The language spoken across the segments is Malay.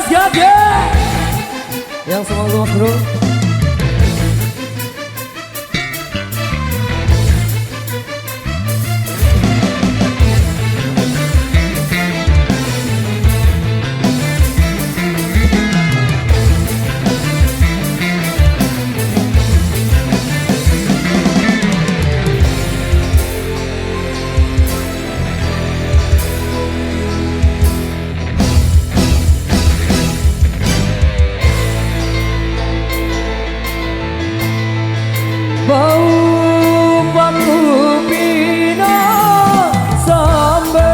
siap ya. Yang semangat bro. Bau batu bina sambil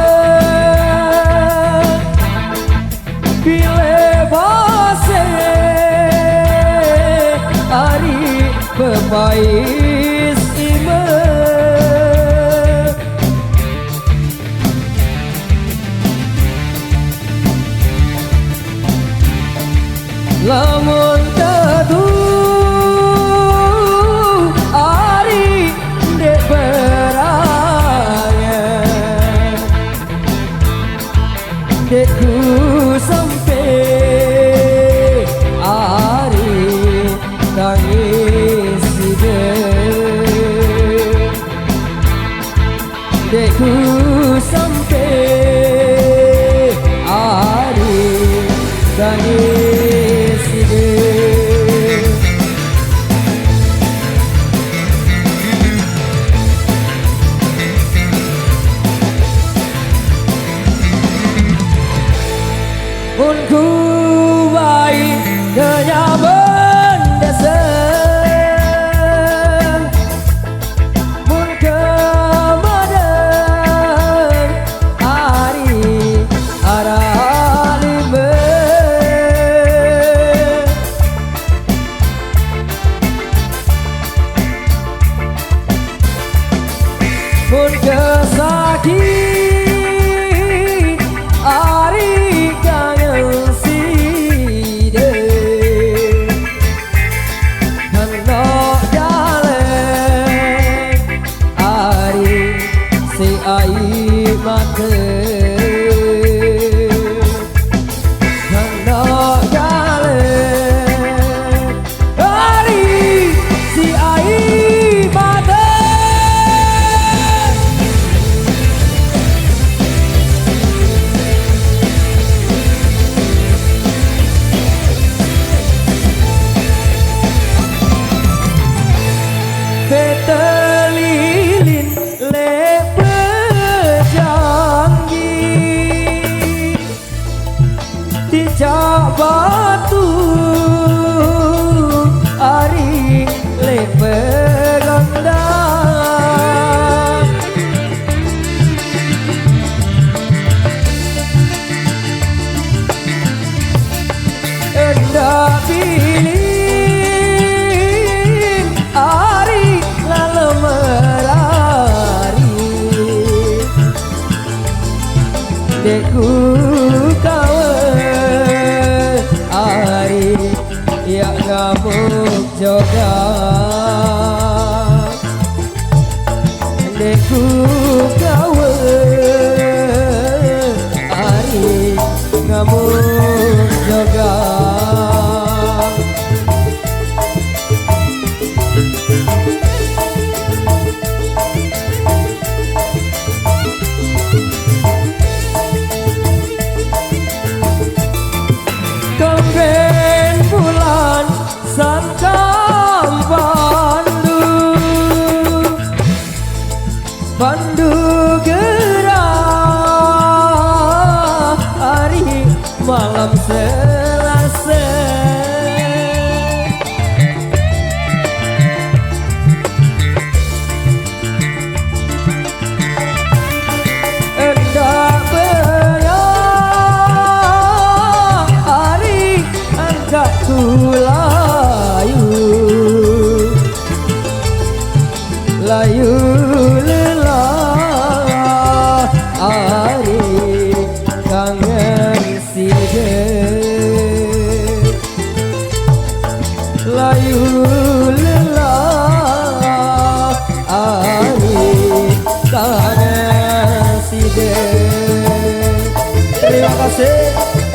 pilih base hari pepais ime lamun teduh dekku sampai hari tangis hidup dekku sampai hari tangis hidup pun ku baik kenyaman dasar pun kemudian hari arah lima pun kesakit ai mata hendak jalan hari si ai mata petelilin dijak batu hari lepe gondang endak pilih hari lalu merari dekku yang ngamuk juga dekku gawe hari ngamuk juga Sankam Pandu gerah hari malam Selasa endak beyak hari angkat tulang layu lelah hari kangen sidet layu lelah hari kangen sidet. Terima kasih.